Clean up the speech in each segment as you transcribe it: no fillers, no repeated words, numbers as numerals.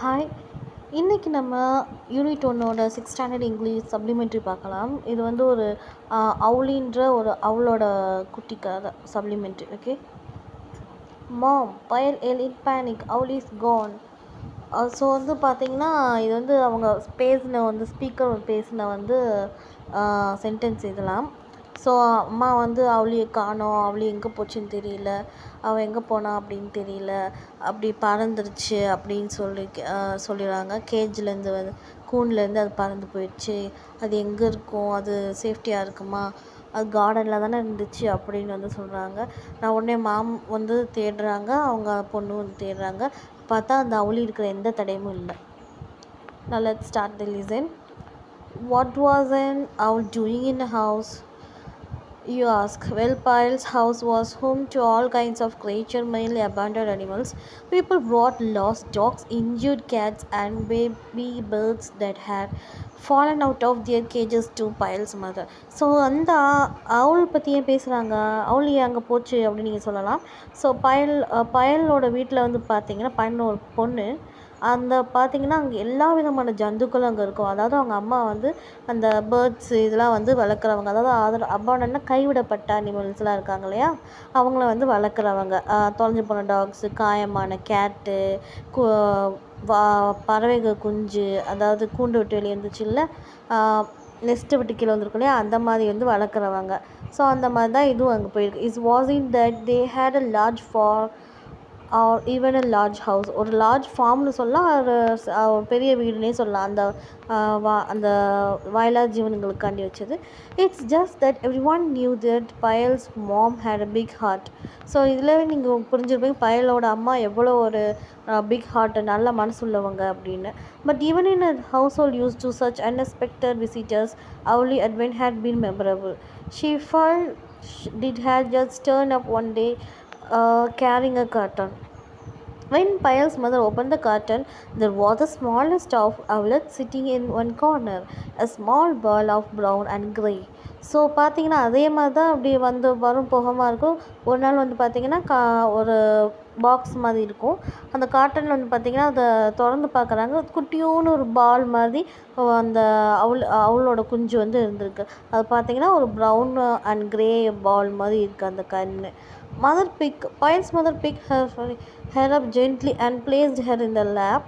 Hi. இன்றைக்கி நம்ம unit 1ஓட 6th ஸ்டாண்டர்ட் இங்கிலீஷ் சப்ளிமெண்ட்ரி பார்க்கலாம். இது வந்து ஒரு அவுலின்ற ஒரு அவளோட குட்டி கதை supplementary. Okay. Mom Payal yell in panic owl is gone. So வந்து பார்த்திங்கன்னா இது வந்து அவங்க ஸ்பீக்கர் பேசின சென்டென்ஸ் இதெல்லாம். ஸோ அம்மா வந்து அவளையை காணோம், அவளி எங்கே போச்சுன்னு தெரியல, அவள் எங்கே போனா அப்படின்னு தெரியல, அப்படி பறந்துருச்சு அப்படின்னு சொல்லிடுறாங்க. கேஜ்லேருந்து கூண்லேருந்து அது பறந்து போயிடுச்சு, அது எங்கே இருக்கும், அது சேஃப்டியாக இருக்குமா, அது கார்டனில் தானே இருந்துச்சு அப்படின்னு சொல்கிறாங்க. நான் உடனே மாம் தேடுறாங்க, அவங்க பொண்ணு தேடுறாங்க. பார்த்தா அந்த அவளி இருக்கிற எந்த தடையும் இல்லை. Now let's start the listen. What was an owl doing in a house, you ask? Well, Payal's house was home to all kinds of creatures, mainly abandoned animals. People brought lost dogs, injured cats, and baby birds that had fallen out of their cages to Payal's mother. So அந்த அவுள் பற்றியே பேசுகிறாங்க. அவுள் அங்கே போச்சு அப்படின்னு நீங்கள் சொல்லலாம். So பயலோட வீட்டில் பார்த்தீங்கன்னா பயலோட ஒரு பொண்ணு பார்த்திங்கன்னா அங்கே எல்லா விதமான ஜந்துக்களும் அங்கே இருக்கும். அதாவது அவங்க அம்மா அந்த பேர்ட்ஸு இதெல்லாம் வளர்க்குறவங்க. அதாவது அப்பான்னா கைவிடப்பட்ட அனிமல்ஸ்லாம் இருக்காங்க இல்லையா, அவங்கள வளர்க்குறவங்க. தொலைஞ்சு போன டாக்ஸு, காயமான கேட்டு, பறவைகள் குஞ்சு, அதாவது கூண்டு விட்டு வெளியே இருந்துச்சுல்ல, நெஸ்ட்டு விட்டு கீழே வந்துருக்கும் இல்லையா, அந்த மாதிரி வளர்க்குறவங்க. ஸோ அந்த மாதிரி தான் இதுவும் அங்கே போயிருக்கு. Is was in that they had a large farm or even a large house. ஒரு லார்ஜ் ஃபார்ம்னு சொல்லலாம், ஒரு பெரிய வீடுனே சொல்லலாம். அந்த வாயிலார் ஜீவனங்களுக்காண்டி வச்சது. It's just that everyone knew that Payal's mom had a big heart. So இதில் நீங்கள் புரிஞ்சிருப்பீங்க பயலோட அம்மா எவ்வளோ ஒரு பிக் ஹார்ட், நல்ல மனசுள்ளவங்க அப்படின்னு. But even in a household used to such unexpected visitors Owly advent had been memorable. She felt it had just turned up one day carrying a curtain. When Payal's mother opened the curtain, there was the smallest of owlets sitting in one corner, a small ball of brown and grey. So பார்த்திங்கன்னா அதே மாதிரி தான் அப்படி வரும் போகமாக இருக்கும். ஒரு நாள் பார்த்திங்கன்னா ஒரு பாக்ஸ் மாதிரி இருக்கும். அந்த காட்டனில் பார்த்திங்கன்னா அதை திறந்து பார்க்குறாங்க. குட்டியோன்னு ஒரு பால் மாதிரி அந்த அவளோட குஞ்சு இருந்திருக்கு. அது பார்த்திங்கன்னா ஒரு ப்ரௌன் அண்ட் க்ரே பால் மாதிரி இருக்குது அந்த கண்ணு. Payal's mother picked her up gently and placed her in the lap,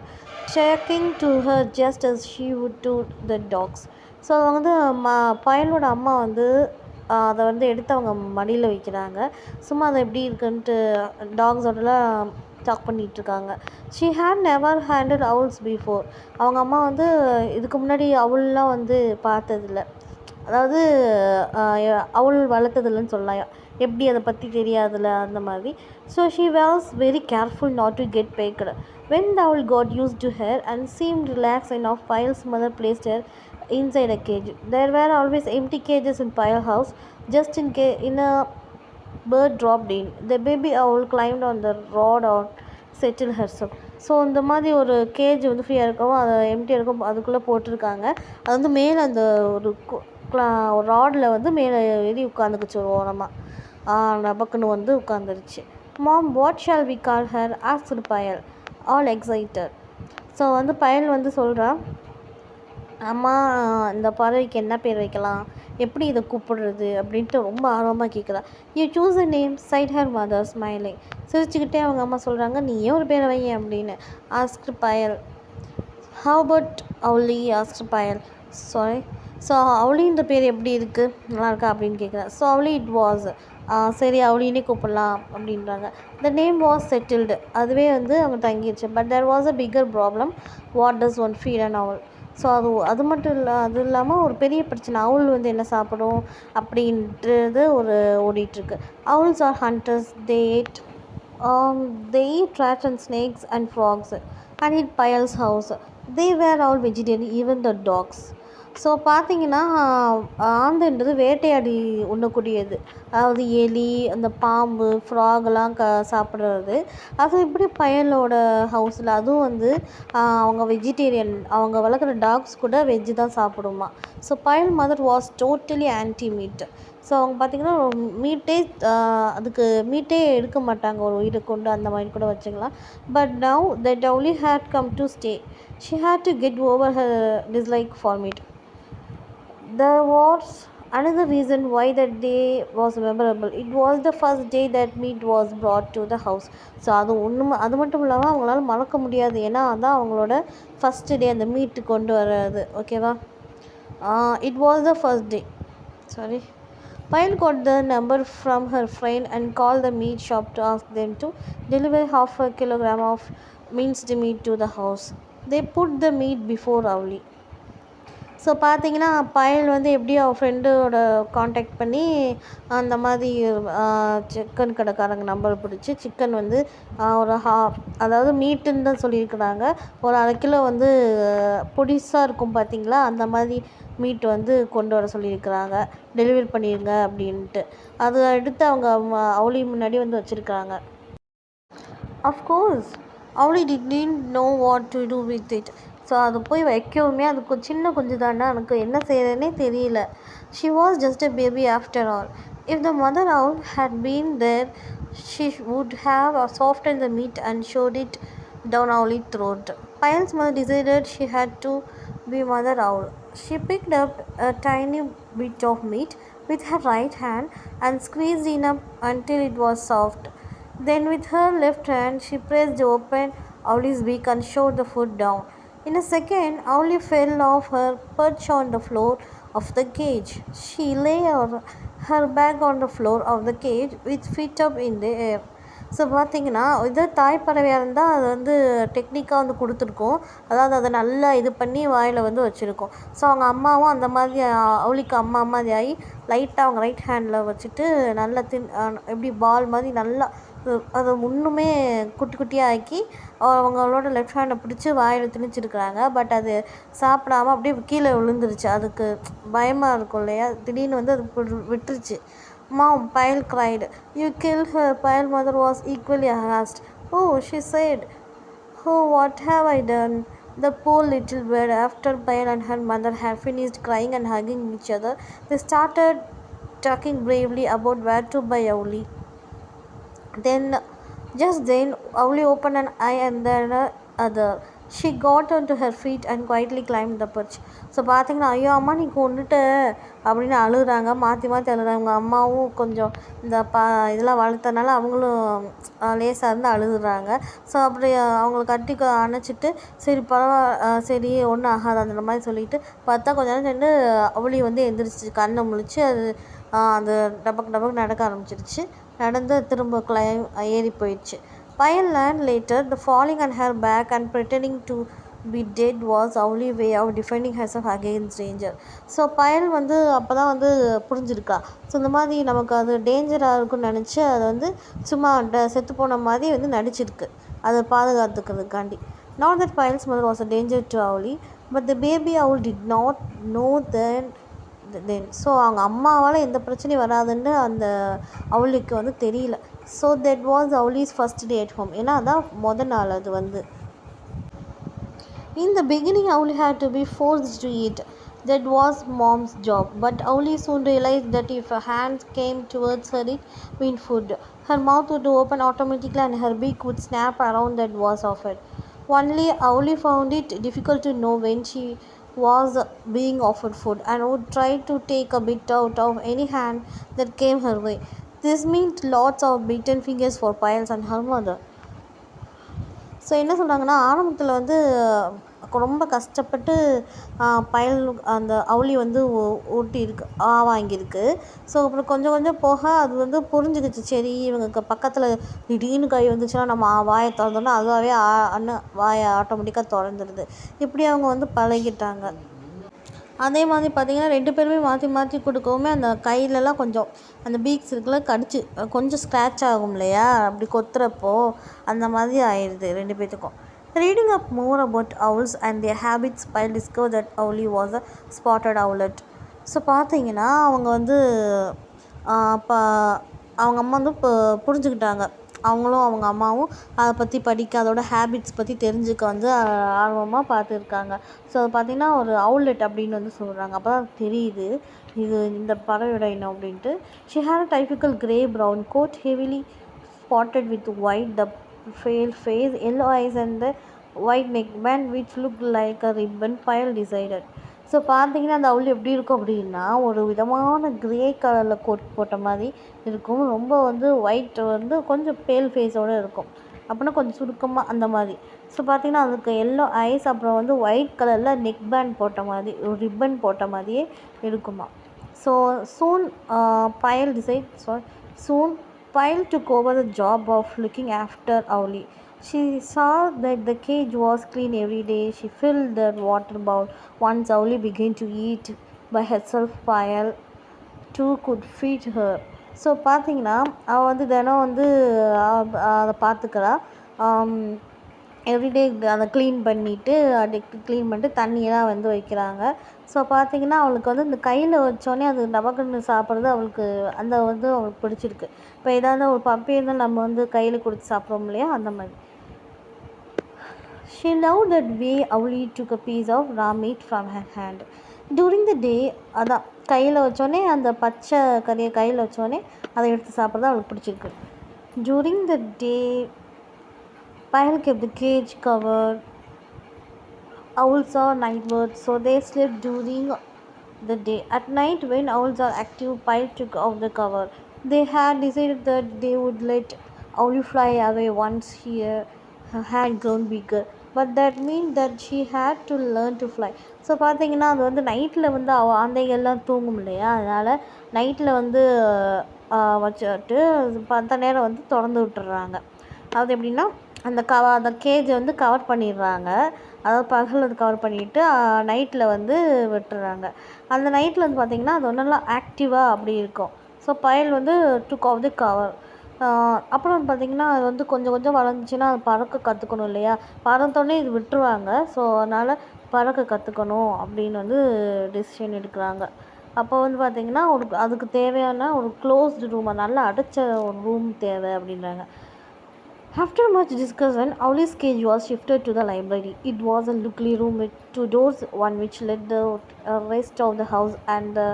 talking to her just as she would to the dogs. So பயலோட அம்மா அதை எடுத்து அவங்க மடியில் வைக்கிறாங்க. சும்மா அதை எப்படி இருக்குன்ட்டு டாக்ஸோடலாம் டாக் பண்ணிகிட்ருக்காங்க. She had never handled owls before. அவங்க அம்மா இதுக்கு முன்னாடி அவுல்லாம் பார்த்ததில்ல, அதாவது அவுள் வளர்த்ததில்லன்னு சொல்லலாம், எப்படி அதை பற்றி தெரியாதுல்ல அந்த மாதிரி. So she was very careful not to get packed. When the owl got used to her and seemed relaxed enough, Payal's mother placed her inside a cage. There were always empty cages in Payal house, just in a bird dropped in. The baby owl climbed on the rod or settled herself. So இந்த மாதிரி ஒரு gauge ஃப்ரீயாக இருக்கவும், அதை எம்டியாக இருக்கும், அதுக்குள்ளே போட்டிருக்காங்க. அது மேலே அந்த ஒரு ராடில் மேலே ஏறி உட்காந்துக்குச்சு ஒரு ஓரமாக. நபக்குன்னு உட்காந்துருச்சு. Mom what shall we call her asked Payal, all excited. So Payal சொல்கிறா, அம்மா இந்த பறவைக்கு என்ன பேர் வைக்கலாம், எப்படி இதை கூப்பிடுறது அப்படின்ட்டு ரொம்ப ஆர்வமாக கேட்குறா. You choose a name said her mother smiling. சிரிச்சுக்கிட்டே அவங்க அம்மா சொல்கிறாங்க, நீ ஏன் ஒரு பேரை வைய அப்படின்னு. Asked Payal. How about Owly asked Payal. Sorry. So அவுலின்ற பேர் எப்படி இருக்குது, நல்லா இருக்கா அப்படின்னு கேட்குறேன். So Owly it was. சரி அவுலினே கூப்பிடலாம் அப்படின்றாங்க. The name was settled. அதுவே அவங்க தங்கிடுச்சு. But there was a bigger problem. What does one feed and owl. So அது மட்டும் இல்லை, அது இல்லாமல் ஒரு பெரிய பிரச்சனை, அவுள் என்ன சாப்பிடும் அப்படின்றது ஓடிட்டுருக்கு. Owls are hunters. They eat rats and snakes and frogs and eat Payal's house. They were all vegetarian, even the dogs. So பார்த்திங்கன்னா ஆந்தைன்றது வேட்டையாடி உண்ணக்கூடியது. அதாவது எலி, அந்த பாம்பு, ஃப்ராகெல்லாம் சாப்பிட்றது. அது இப்படி பயலோட ஹவுஸில் அதுவும் அவங்க வெஜிடேரியன், அவங்க வளர்க்குற டாக்ஸ் கூட வெஜ்ஜு தான் சாப்பிடுமா. ஸோ பயல் mother was totally anti meet. So அவங்க பார்த்திங்கன்னா மீட்டே அதுக்கு மீட்டே எடுக்க மாட்டாங்க, ஒரு உயிரை கொண்டு அந்த மாதிரி கூட வச்சுக்கலாம். But now that only had come to stay. She had to get over her dislike for meat. There was another reason why that day was memorable. It was the first day that meat was brought to the house. So அது மட்டும் இல்லாமல் அவங்களால மறக்க முடியாது, ஏன்னா அதான் அவங்களோட first day அந்த மீட்டு கொண்டு வர்றது. ஓகேவா? It was the first day. Sorry. Payal got the number from her friend and called the meat shop to ask them to deliver half a kilogram of minced meat to the house. They put the meat before Avli. So பார்த்தீங்கன்னா பயல் வந்து எப்படியோ அவள் ஃப்ரெண்டோட contact பண்ணி அந்த மாதிரி chicken கடைக்காரங்க number பிடிச்சி சிக்கன் வந்து ஒரு அதாவது மீட்டுன்னு தான் சொல்லியிருக்கிறாங்க, ஒரு 1/2 கிலோ வந்து பொடிசாக இருக்கும் பார்த்தீங்களா, அந்த மாதிரி மீட் வந்து கொண்டு வர சொல்லியிருக்கிறாங்க, டெலிவரி பண்ணிடுங்க அப்படின்ட்டு. அதை எடுத்து அவங்க அவளி முன்னாடி வந்து வச்சுருக்காங்க. Of course Owly didn't know what to do with it. So அது போய் வைக்கவுமே அது சின்ன குஞ்சு தானே, எனக்கு என்ன செய்கிறதுனே தெரியல. She was just a baby after all. If the mother owl had been there, she would have softened the meat and showed it down Owlie's throat. Payal's mother decided she had to be Mother Owl. She picked up a tiny bit of meat with her right hand and squeezed it up until it was soft. Then with her left hand she pressed open Owlie's beak and shoved the food down. In a second, Owlie fell off her perch on the floor of the cage. She lay her back on the floor of the cage with feet up in the air. So பார்த்திங்கன்னா இது தாய் பறவையாக இருந்தால் அது வந்து டெக்னிக்காக வந்து கொடுத்துருக்கோம், அதாவது அதை நல்லா இது பண்ணி வாயில் வந்து வச்சுருக்கோம். ஸோ அவங்க அம்மாவும் அந்த மாதிரி அவளுக்கு அம்மா மாதிரி ஆகி லைட்டாக அவங்க ரைட் ஹேண்டில் வச்சுட்டு நல்லா எப்படி பால் மாதிரி நல்லா அதை இன்னுமே குட்டி குட்டியாக ஆக்கி அவங்களோட லெஃப்ட் ஹேண்டை பிடிச்சி வாயில் திணிச்சிருக்கிறாங்க. பட் அது சாப்பிடாமல் அப்படியே கீழே விழுந்துருச்சு. அதுக்கு பயமாக இருக்கும் இல்லையா, திடீர்னு வந்து அது விட்டுருச்சு. Mom, Payal cried. You killed her. Payal's mother was equally harassed. Oh, she said. Oh, what have I done? The poor little bird. After Payal and her mother had finished crying and hugging each other, they started talking bravely about where to buy Owlie. Just then, Owlie opened an eye and then other. She got onto her feet and quietly climbed the perch. So பார்த்திங்கன்னா ஐயோ அம்மா நீ கொண்டுட்ட அப்படின்னு அழுகுறாங்க, மாற்றி மாற்றி அழுகுறாங்க. அவங்க அம்மாவும் கொஞ்சம் இந்த இதெல்லாம் வளர்த்தனால அவங்களும் லேசாக இருந்து அழுகுறாங்க. ஸோ அப்படி அவங்கள கட்டி அணைச்சிட்டு சரி சரி ஒன்றும் ஆகாது அந்த மாதிரி சொல்லிட்டு பார்த்தா கொஞ்ச நேரம் சென்று அவளி வந்து எந்திரிச்சு கண்ணை முழிச்சு அது அந்த டபக்கு நடக்க ஆரம்பிச்சிருச்சு. நடந்து திரும்ப ஏறி போயிடுச்சு. Payal learned later the falling on her back and pretending to be dead was Owlie's way of defending herself against danger. So பயல் வந்து அப்போ தான் வந்து புரிஞ்சிருக்கா. ஸோ இந்த மாதிரி நமக்கு அது டேஞ்சராக இருக்குன்னு நினச்சி அதை வந்து சும்மா செத்து போன மாதிரி வந்து நடிச்சிருக்கு, அதை பாதுகாத்துக்கிறதுக்காண்டி. Not that Payal's mother was a danger to Owlie, but the baby owl did not know then. So அவங்க அம்மாவால் எந்த பிரச்சனையும் வராதுன்னு அந்த அவளுக்கு வந்து தெரியல. So that was Owlie's first day at home. ஏன்னா அதான் நாள் அது வந்து. In the beginning, Owlie had to be forced to eat. That was Mom's job. But Owlie soon realized that if a hand came towards her, it meant food. Her mouth would open automatically and her beak would snap around that was offered. Only Owlie found it difficult to know when she was being offered food and would try to take a bit out of any hand that came her way. This meant lots of beaten fingers for Payal and her mother. So என்ன சொல்கிறாங்கன்னா ஆரம்பத்தில் வந்து ரொம்ப கஷ்டப்பட்டு பயல் அந்த Owlie வந்து ஊட்டியிருக்கு வாங்கியிருக்கு. ஸோ அப்புறம் கொஞ்சம் கொஞ்சம் போக அது வந்து புரிஞ்சுக்கிச்சு, சரி இவங்க பக்கத்தில் திடீர்னு கை வந்துச்சுன்னா நம்ம வாயை திறந்தோன்னா அதுவாகவே வாயை ஆட்டோமேட்டிக்காக திறந்துடுது. இப்படி அவங்க வந்து பழகிட்டாங்க. அதே மாதிரி பார்த்திங்கன்னா 2 பேருமே மாற்றி கொடுக்கவுமே அந்த கையிலலாம் கொஞ்சம் அந்த பீக்ஸ் இருக்குல்ல கடிச்சு கொஞ்சம் ஸ்க்ராட்ச் ஆகும் இல்லையா, அப்படி கொத்துறப்போ அந்த மாதிரி ஆயிடுது 2 பேர்த்துக்கும். Reading up more about owls and their habits, Payal discovered that Owlie was a spotted owlet. So பார்த்தீங்கன்னா அவங்க வந்து அவங்க அம்மா வந்து புரிஞ்சுக்கிட்டாங்க அவங்களும் அவங்க அம்மாவும் அதை பற்றி படிக்க, அதோட ஹேபிட்ஸ் பற்றி தெரிஞ்சுக்க வந்து ஆர்வமாக பார்த்துருக்காங்க. ஸோ அது பார்த்திங்கன்னா ஒரு அவுலெட் அப்படின்னு வந்து சொல்கிறாங்க. அப்போ தான் தெரியுது இது இந்த பறவையோட இனம் அப்படின்ட்டு. She had a typical grey brown coat heavily spotted with white, the pale face, yellow eyes and the white neckband which looked like a ribbon, Payal decided. So பார்த்தீங்கன்னா அந்த அவுள் எப்படி இருக்கும் அப்படின்னா, ஒரு விதமான க்ரே கலரில் கோட் போட்ட மாதிரி இருக்கும். ரொம்ப வந்து ஒயிட் வந்து கொஞ்சம் பேல் ஃபேஸோடு இருக்கும். அப்படின்னா கொஞ்சம் சுருக்கமாக அந்த மாதிரி. ஸோ பார்த்தீங்கன்னா அதுக்கு எல்லோ ஐஸ், அப்புறம் வந்து ஒயிட் கலரில் நெக் பேண்ட் போட்ட மாதிரி, ஒரு ரிப்பன் போட்ட மாதிரியே இருக்குமா. So Payal decided, soon Payal took over the job of looking after Owlie. She saw that the cage was clean every day. She filled the water bowl. Once Owlie began to eat by herself, Payal too could feed her. So பார்த்தீங்கன்னா அவள் வந்து தினம் வந்து அதை பார்த்துக்கிறா. Everyday அதை clean பண்ணிவிட்டு clean பண்ணிட்டு தண்ணியெல்லாம் வந்து வைக்கிறாங்க. ஸோ பார்த்திங்கன்னா அவளுக்கு வந்து இந்த கையில் வச்சோடனே அது டபக்குன்னு சாப்பிட்றது அவளுக்கு அந்த வந்து அவளுக்கு பிடிச்சிருக்கு. இப்போ ஏதாவது ஒரு பப்பி இருந்தால் நம்ம வந்து கையில் கொடுத்து சாப்பிட்றோம் இல்லையா, அந்த மாதிரி. She loved that way Owlie took a piece of raw meat from her hand. During the day, அதான் கையில் வச்சோடனே அந்த பச்சை கறியை கையில் வச்சோடனே அதை எடுத்து சாப்பிட்றது அவளுக்கு பிடிச்சிருக்கு. During the day, Payal kept the cage covered. Owls are night birds, so they slept during the day. At night, when owls are active, Payal took off the cover. They had decided that they would let Owlie fly away once he had grown bigger. But that meant that she had to learn to fly. So பார்த்தீங்கன்னா அது வந்து நைட்டில் வந்து ஆந்தைகள்லாம் தூங்கும் இல்லையா, அதனால் நைட்டில் வந்து வச்சுட்டு அந்த நேரம் வந்து திறந்து விட்டுறாங்க. அது எப்படின்னா அந்த கேஜை வந்து கவர் பண்ணிடுறாங்க. அதாவது பகல் அது கவர் பண்ணிவிட்டு நைட்டில் வந்து விட்டுறாங்க. அந்த நைட்டில் வந்து பார்த்திங்கன்னா அது ஒன்றெல்லாம் ஆக்டிவாக அப்படி இருக்கும். ஸோ Payal வந்து டுக் ஆஃப் தி கவர். அப்புறம் வந்து பார்த்திங்கன்னா அது வந்து கொஞ்சம் கொஞ்சம் வளர்ந்துச்சுன்னா அது பறக்க கற்றுக்கணும் இல்லையா, பறந்தோடனே இது விட்டுருவாங்க. ஸோ அதனால் பறக்க கற்றுக்கணும் அப்படின்னு வந்து டெசிஷன் எடுக்கிறாங்க. அப்போ வந்து பார்த்திங்கன்னா அதுக்கு தேவையான ஒரு க்ளோஸ்டு ரூம், நல்லா அடைச்ச ஒரு ரூம் தேவை அப்படின்றாங்க. After much discussion, Owlie's cage was shifted to the library. It was a lookly room with two doors, one which led the rest of the house and the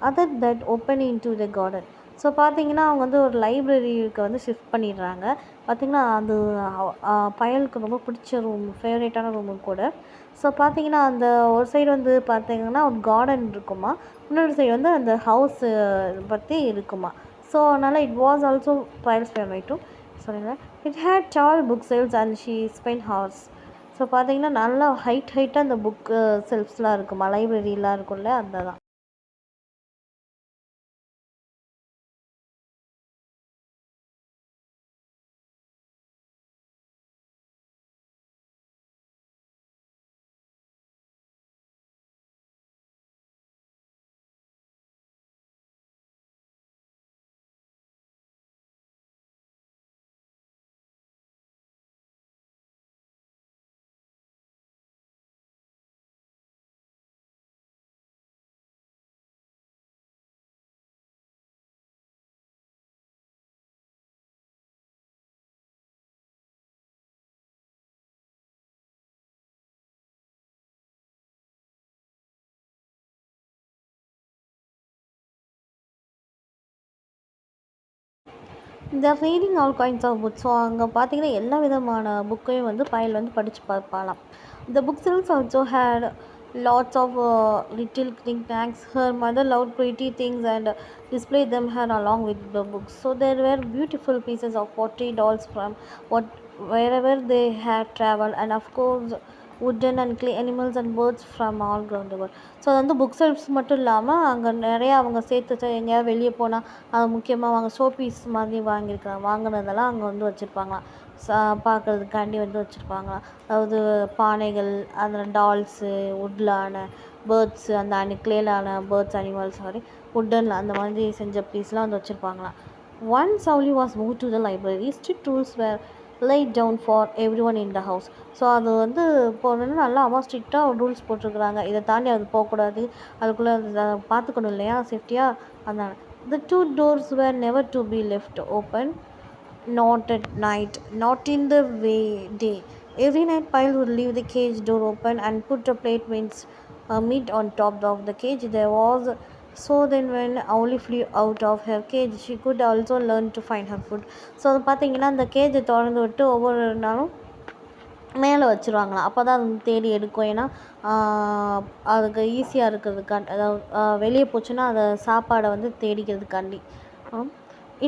other that opened into the garden. So பார்த்தீங்கன்னா அவங்க வந்து ஒரு லைப்ரரிக்கு வந்து shift பண்ணிடுறாங்க. பார்த்திங்கன்னா அது Payalக்கு ரொம்ப பிடிச்ச ரூம், ஃபேவரேட்டான ரூமு கூட. ஸோ பார்த்தீங்கன்னா அந்த ஒரு சைடு வந்து பார்த்திங்கன்னா ஒரு கார்டன் இருக்குமா, இன்னொரு சைடு வந்து அந்த ஹவுஸ் பற்றி இருக்குமா. ஸோ அதனால் it was also Payal's favourite too. சொல்லுங்க. It had tall book shelves and she spent hours. So பார்த்தீங்கன்னா நல்லா ஹைட்டாக அந்த புக் செல்ஃப்ஸ்லாம் இருக்குமா, லைப்ரரிலாம் இருக்கும்ல, அந்த தான். இந்த reading all kinds of books. So அங்கே பார்த்தீங்கன்னா எல்லா விதமான புக்கையும் வந்து Payal வந்து படித்து பார்ப்பாளாம். The bookshelves also had lots of little knickknacks. Her mother loved pretty things and displayed them her along with the books. So there were beautiful pieces of pottery dolls from wherever they had traveled, and of course wooden and clay animals and birds from all around the world. So அது வந்து book selves மட்டும் இல்லாமல் அங்கே நிறையா அவங்க சேர்த்து எங்கேயாவது வெளியே போனால் அது முக்கியமாக அவங்க ஷோபீஸ் மாதிரி வாங்கினதெல்லாம் அங்கே வந்து வச்சுருப்பாங்களாம். பார்க்குறதுக்காண்டி வந்து வச்சுருப்பாங்களாம். அதாவது பானைகள், அதில் டால்ஸு, வுட்லான பேர்ட்ஸு, அந்த கிளேலான பேர்ட்ஸ், அனிமல்ஸ், வுட்டனில் அந்த மாதிரி செஞ்ச பீஸ்லாம் வந்து வச்சுருப்பாங்களாம். Once Owlie was moved to the library, strict rules were laid down for everyone in the house. So அது வந்து போனோன்னா நல்லா அம்மா ஸ்ட்ரிக்டாக ரூல்ஸ் போட்டிருக்குறாங்க. இதை தாண்டி அது போகக்கூடாது, அதுக்குள்ளே பார்த்துக்கணும் இல்லையா சேஃப்டியாக. அதனால் the two doors were never to be left open. Not at night, not in the way day. Every night, Pyle would leave the cage door open and put a plate meat on top of the cage. There was so then when Owlie flew out of her cage, she could also learn to find her food. So அது பார்த்தீங்கன்னா அந்த கேஜை திறந்து விட்டு ஒவ்வொரு நாளும் மேலே வச்சுருவாங்களாம். அப்போ தான் அது வந்து தேடி எடுக்கும். ஏன்னா அதுக்கு ஈஸியாக இருக்கிறதுக்காண்டி, அதாவது வெளியே போச்சுன்னா அதை சாப்பாடை வந்து தேடிக்கிறதுக்காண்டி.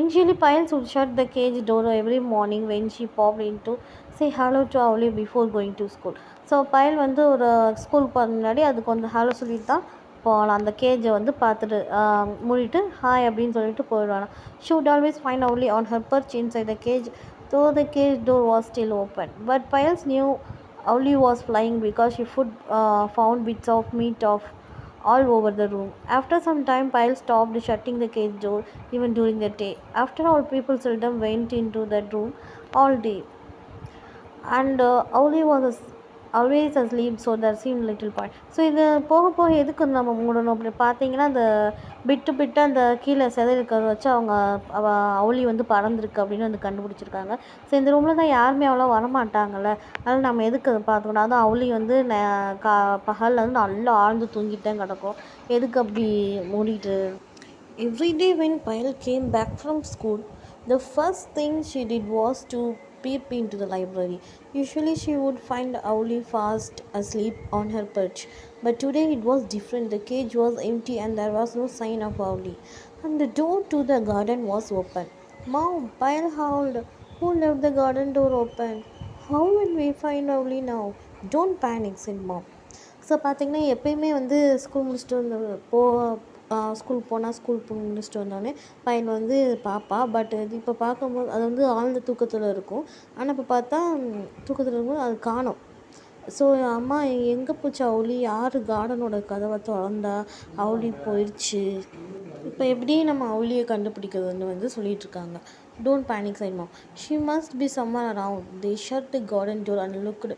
Initially, Piles would shut the cage door every morning when she popped in to say hello to Owlie before going to school. So file வந்து ஒரு ஸ்கூலுக்கு போகிறது முன்னாடி அதுக்கு வந்து ஹலோ சொல்லிட்டு தான் போகலாம். அந்த கேஜை வந்து பார்த்துட்டு மூடிட்டு ஹாய் அப்படின்னு சொல்லிட்டு போயிடுவாங்க. She would always find Owlie on her perch inside the cage, though the cage door was still open. But Piles knew Owlie was flying because she found bits of meat all over the room. After some time, Piles stopped shutting the cage door even during the day. After all, people seldom went into that room all day, and Owlie was always asleep, so there seemed little point. So இது போக போக எதுக்கு நம்ம மூடணும் அப்படி பார்த்தீங்கன்னா, அந்த பிட்டு அந்த கீழே இருக்கிறத வச்சு அவங்க Owlie வந்து பறந்துருக்கு அப்படின்னு வந்து கண்டுபிடிச்சிருக்காங்க. ஸோ இந்த ரூமில் தான் யாருமே அவ்வளோ வரமாட்டாங்கல்ல, அதனால் நம்ம எதுக்கு அதை பார்த்துக்கணும். அதுவும் Owlie வந்து பகலில் வந்து நல்லா ஆழ்ந்து தூங்கிட்டு தான் கிடக்கும். எதுக்கு அப்படி மூடிட்டு. Every day when Pyle came back from school, the first thing she did was to peep into the library. Usually she would find Owlie fast asleep on her perch, but today it was different. The cage was empty and there was no sign of Owlie, and the door to the garden was open. Mom, Pyle howled. Who left the garden door open? How will we find Owlie now? Don't panic, said Mom. So பார்த்திங்கன்னா எப்பயுமே வந்து school முடிச்சுட்டு வந்து ஸ்கூலுக்கு போனால் school முடிச்சுட்டு வந்தோடனே பையன் வந்து பாப்பா. பட் இப்போ பார்க்கும்போது அது வந்து ஆழ்ந்த தூக்கத்தில் இருக்கும். ஆனால் இப்போ பார்த்தா தூக்கத்தில் இருக்கும்போது அது காணோம். ஸோ அம்மா எங்கே போச்சு Owlie, யார் கார்டனோட கதவை திறந்தா, Owlie போயிடுச்சு, இப்போ எப்படி நம்ம Owlie கண்டுபிடிக்கிறதுன்னு வந்து சொல்லிகிட்ருக்காங்க. Don't panic, said Mom. She must be somewhere around. They shut the garden door and looked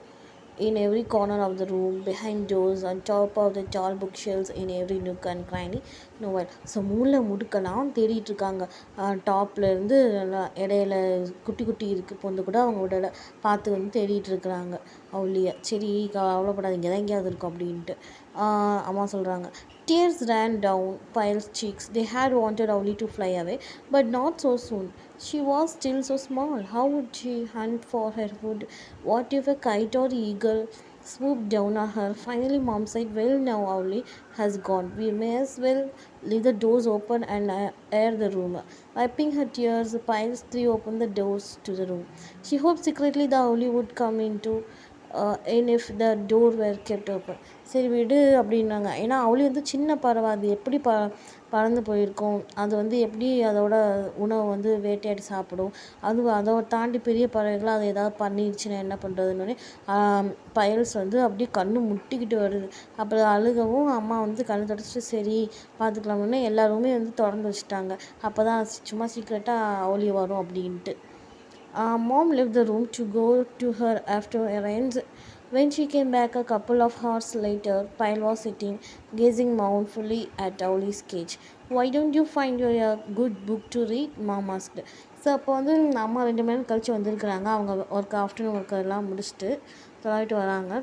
in every corner of the room, behind doors, on top of the tall bookshelves, in every nook and cranny. Novel. So மூளை முடுக்கலாம் தேடிட்டு இருக்காங்க. டாப்லேருந்து இடையில குட்டி குட்டி இருக்குது பொந்து கூட அவங்க விடலை பார்த்து வந்து தேடிட்டு இருக்கிறாங்க Owlie. சரி கவலைப்படாதீங்க தான் எங்கேயாவது இருக்கும் அப்படின்ட்டு அம்மா சொல்கிறாங்க. Tears ran down Pyle's cheeks. They had wanted Owlie to fly away, but not so soon. She was still so small. How would she hunt for her food? What if a kite or eagle swooped down on her? Finally, Mom said, well, now Owlie has gone. We may as well leave the doors open and air the room. Wiping her tears, Pyles threw open the doors to the room. She hoped secretly that Owlie would come in if the door were kept open. சரி விடு அப்படின்னாங்க. ஏன்னா Owlie வந்து சின்ன பறவை, அது எப்படி பறந்து போயிருக்கும், அது வந்து எப்படி அதோட உணவை வந்து வேட்டையாடி சாப்பிடும், அதோட தாண்டி பெரிய பறவைகளாக அதை ஏதாவது பண்ணிடுச்சுன்னா என்ன பண்ணுறதுன்னு Pyles வந்து அப்படியே கண்ணு முட்டிக்கிட்டு வருது. அப்புறம் அழுகவும் அம்மா வந்து கண்ணு தொடச்சிட்டு சரி பார்த்துக்கலாம்னு எல்லாருமே வந்து திறந்து வச்சுட்டாங்க. அப்போ தான் சும்மா சீக்கிரட்டாக Owlie வரும் அப்படின்ட்டு. Mom left the room to go to her after errands. When she came back a couple of hours later, Pyle was sitting, gazing mournfully at Owlie's cage. Why don't you find a good book to read? Mom asked. So அப்போ வந்து அம்மா 2 மணி நேரம் கழிச்சு வந்திருக்கிறாங்க. அவங்க afternoon work எல்லாம் முடிச்சுட்டு தொலைவிட்டு வராங்க.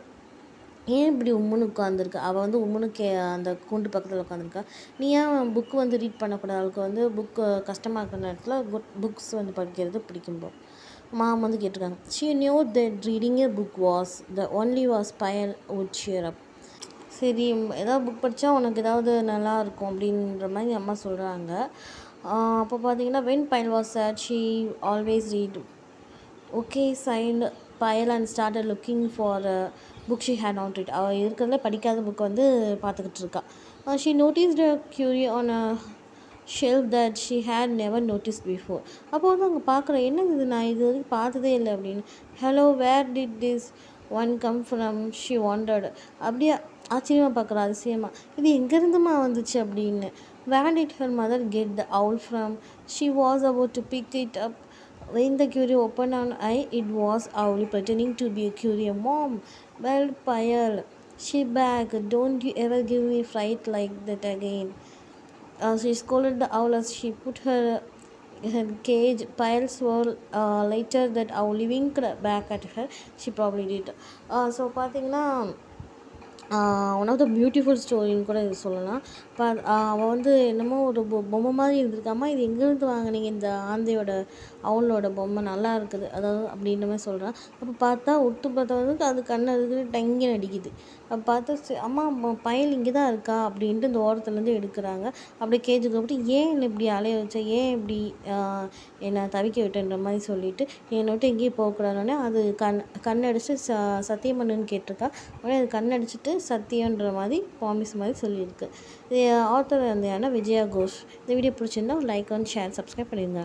ஏன் இப்படி உம்முன்னு உட்காந்துருக்க, அவள் வந்து உம்முன்னு அந்த கூண்டு பக்கத்தில் உட்காந்துருக்கா, நீ ஏன் புக்கு வந்து ரீட் பண்ணக்கூடாது, அவளுக்கு வந்து புக்கு கஷ்டமாக இருக்கிற நேரத்தில் புக்ஸ் வந்து படிக்கிறது பிடிக்கும்போ மாம் வந்து கேட்டிருக்காங்க. She knew that reading a book was the only was Pyle would cheer up. சரி ஏதாவது புக் படித்தா உனக்கு ஏதாவது நல்லா இருக்கும் அப்படின்ற மாதிரி அம்மா சொல்கிறாங்க. அப்போ பார்த்தீங்கன்னா when Pyle was sad, she always read. Okay, sighed Pyle and started looking for a book she had not read. அவள் இருக்கிறதுல படிக்காத புக் வந்து பார்த்துக்கிட்டு இருக்கா. She noticed a curio on a shelf that she had never noticed before. அப்போ வந்து அவங்க பார்க்குறேன், என்னது இது, நான் இது வரைக்கும் பார்த்ததே இல்லை அப்படின்னு. Hello, where did this one come from? She wondered. அப்படியே ஆச்சரியமாக பார்க்குறா, அதிசயமாக, இது எங்கேருந்துமா வந்துச்சு அப்படின்னு. Where did her mother get the owl from? She was about to pick it up when the curio opened an eye. It was Owlie pretending to be a curio. Mom, well, Pyle, she back. Don't you ever give me fright like that again. She scolded the owl as she put her her cage. Piles were later that Auli winked back at her. She probably did. So பார்த்தீங்கன்னா one of the beautiful ஸ்டோரின்னு கூட இது சொல்லலாம். அவள் வந்து என்னமோ ஒரு பொம்மை மாதிரி இருந்திருக்காமா, இது எங்கேருந்து வாங்கினீங்க இந்த ஆந்தையோட அவளோட பொம்மை நல்லா இருக்குது அதாவது அப்படின்ற மாதிரி சொல்கிறான். அப்போ பார்த்தா உத்து பார்த்தா வந்து அது கண்ணை இருக்குது டங்கின்னு அடிக்குது. அப்போ பார்த்தா அம்மா பயல் இங்கே தான் இருக்கா அப்படின்ட்டு இந்த ஓரத்துலேருந்து எடுக்கிறாங்க. அப்படியே கேஜுக்கு போட்டு ஏன் என்னை இப்படி அலைய வச்ச, ஏன் இப்படி என்னை தவிக்க விட்டுன்ற மாதிரி சொல்லிவிட்டு என்னை விட்டு எங்கேயும் போகக்கூடாதுன்னே அது கண்ணடிச்சு சத்தியம் பண்ணுன்னு கேட்டிருக்கா. உடனே அது கண்ணடிச்சிட்டு சத்தியன்ற மாதிரி ப்ராமிஸ் மாதிரி சொல்லியிருக்கு. இது ஆத்தர் வந்து விஜயா கோஷ். இந்த வீடியோ பிடிச்சிருந்தா லைக் அண்ட் ஷேர் சப்ஸ்கிரைப் பண்ணிடுங்க.